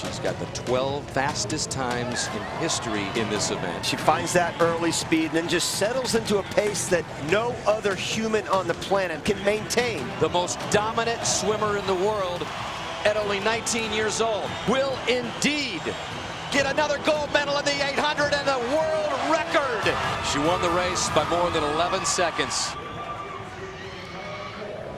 She's got the 12 fastest times in history in this event. She finds that early speed and then just settles into a pace that no other human on the planet can maintain. The most dominant swimmer in the world at only 19 years old will indeed get another gold medal in the 800 and a world record. She won the race by more than 11 seconds.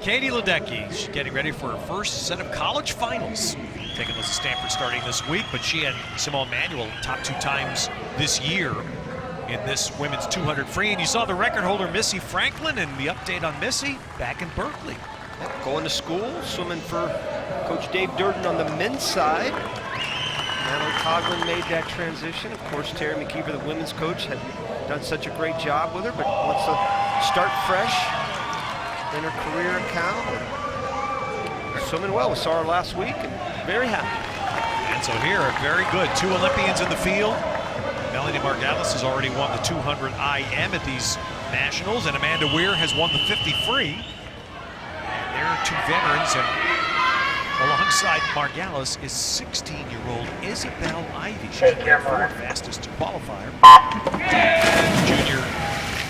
Katie Ledecky, she's getting ready for her first set of college finals. Taking those to Stanford starting this week, but she had Simone Manuel top 2 times this year in this women's 200 free. And you saw the record holder, Missy Franklin, and the update on Missy back in Berkeley. Going to school, swimming for Coach Dave Durden on the men's side. Natalie Coughlin made that transition. Of course, Terry McKeever, the women's coach, had done such a great job with her, but wants to start fresh in her career account. Swimming well. We saw her last week and very happy. And so here, very good. 2 Olympians in the field. Melanie Margalis has already won the 200 IM at these nationals, and Amanda Weir has won the 50 free. And there are 2 veterans, and alongside Margalis is 16-year-old Isabel Ivy. She's the 4th fastest qualifier. Junior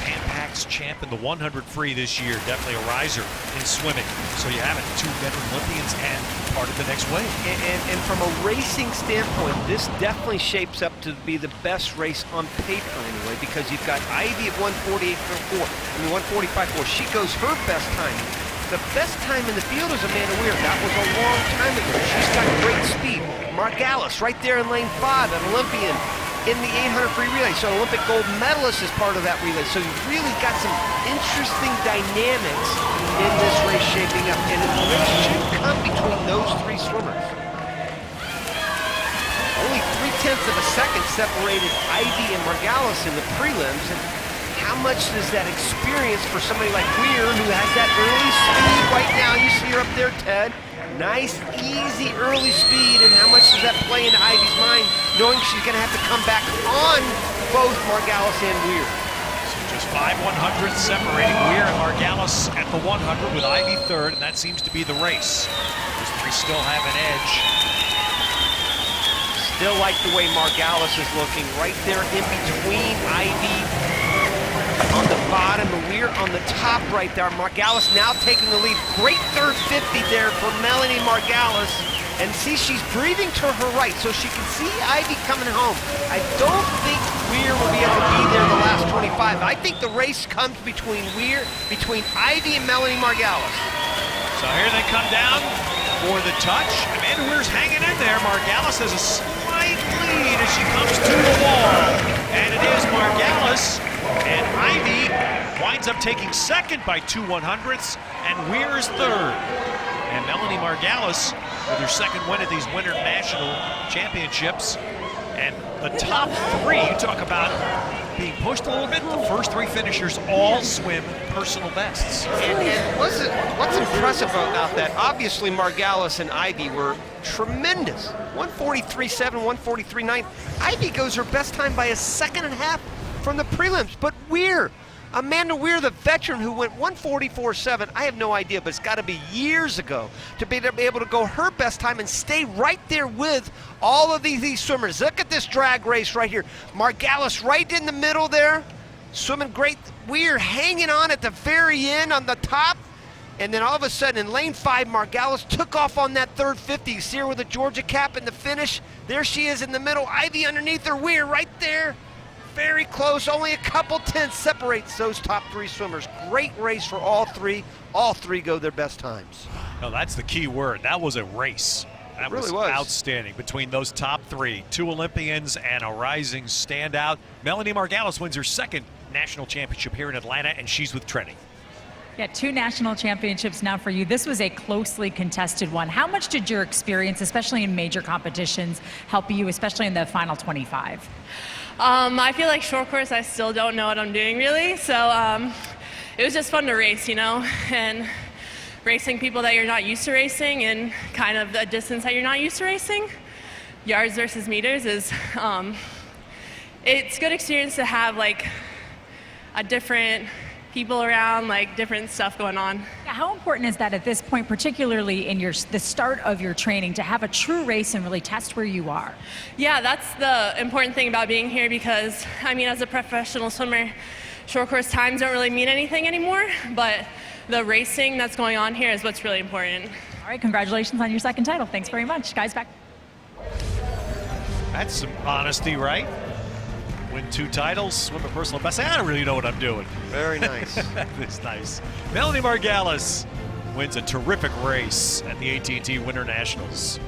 Ampax champ in the 100 free this year. Definitely a riser in swimming. So you have it, 2 veteran Olympians and part of the next wave. And from a racing standpoint, this definitely shapes up to be the best race on paper anyway, because you've got Ivy at 1:48.4, She goes her best time. The best time in the field is Amanda Weir. That was a long time ago. She's got great speed. Margalis right there in lane 5, an Olympian in the 800 free relay. So an Olympic gold medalist is part of that relay. So you've really got some interesting dynamics in this race shaping up. And the race should come between those 3 swimmers. Only 0.3 of a second separated Ivy and Margalis in the prelims. And how much does that experience for somebody like Weir, who has that early speed right now? You see her up there, Ted. Nice, easy early speed, and how much does that play into Ivy's mind, knowing she's going to have to come back on both Margalis and Weir? So just 5 100s separating Weir and Margalis at the 100 with Ivy 3rd, and that seems to be the race. Those 3 still have an edge. Still like the way Margalis is looking right there in between Ivy on the bottom and Weir on the top right there. Margalis now taking the lead. Great third 50 there for Melanie Margalis. And see, she's breathing to her right, so she can see Ivy coming home. I don't think Weir will be able to be there the last 25. I think the race comes between Ivy and Melanie Margalis. So here they come down for the touch. Amanda Weir's hanging in there. Margalis has a slight lead as she comes to the wall. And it is Margalis. And Ivy winds up taking 2nd by 2 100ths, and Weir is 3rd. And Melanie Margalis with her 2nd win at these Winter National Championships. And the top 3, you talk about being pushed a little bit, the first 3 finishers all swim personal bests. And what's impressive about that, obviously Margalis and Ivy were tremendous. 1:43.7, 1:43.9. Ivy goes her best time by a 1.5 from the prelims, but Weir, Amanda Weir, the veteran who went 1:44.7, I have no idea, but it's got to be years ago to be able to go her best time and stay right there with all of these swimmers. Look at this drag race right here. Margalis right in the middle there, swimming great. Weir hanging on at the very end on the top. And then all of a sudden in lane 5, Margalis took off on that third 50. You see her with the Georgia cap in the finish. There she is in the middle. Ivy underneath her, Weir right there. Very close, only a couple tenths separates those top 3 swimmers. Great race for all 3. All 3 go their best times. No, that's the key word. That was a race. That really was was outstanding between those top 3. 2 Olympians and a rising standout. Melanie Margalis wins her 2nd national championship here in Atlanta, and she's with Trinity. Yeah, 2 national championships now for you. This was a closely contested one. How much did your experience, especially in major competitions, help you, especially in the final 25? I feel like short course, I still don't know what I'm doing really. So it was just fun to race, you know, and racing people that you're not used to racing and kind of a distance that you're not used to racing. Yards versus meters is, it's good experience to have like a different people around, like different stuff going on. How important is that at this point, particularly in the start of your training, to have a true race and really test where you are? Yeah, that's the important thing about being here because, I mean, as a professional swimmer, short course times don't really mean anything anymore, but the racing that's going on here is what's really important. All right, congratulations on your second title. Thanks very much. Guys, back. That's some honesty, right? Win 2 titles, swim a personal best. I don't really know what I'm doing. Very nice. That's nice. Melanie Margalis wins a terrific race at the AT&T Winter Nationals.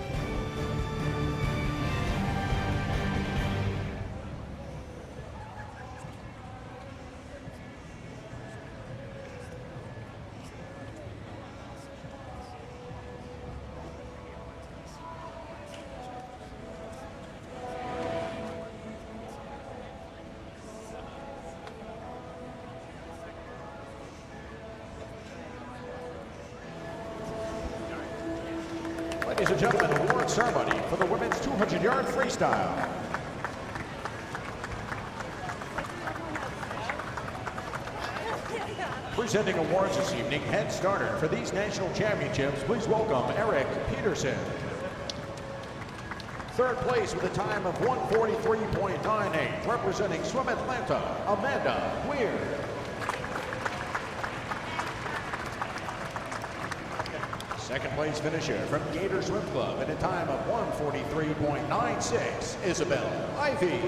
Ladies and gentlemen, award ceremony for the women's 200-yard freestyle. Presenting awards this evening, head starter for these national championships, please welcome Eric Peterson. Third place with a time of 1:43.98, representing Swim Atlanta, Amanda Weir. Second place finisher from Gator Swim Club at a time of 1:43.96, Isabel Ivy.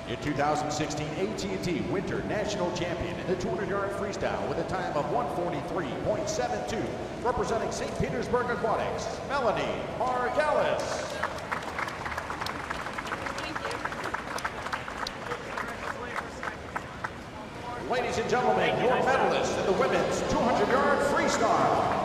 Your 2016 AT&T Winter National Champion in the 200-yard freestyle with a time of 1:43.72, representing St. Petersburg Aquatics, Melanie Margalis. Ladies and gentlemen, your medalists in the women's 200-yard freestyle.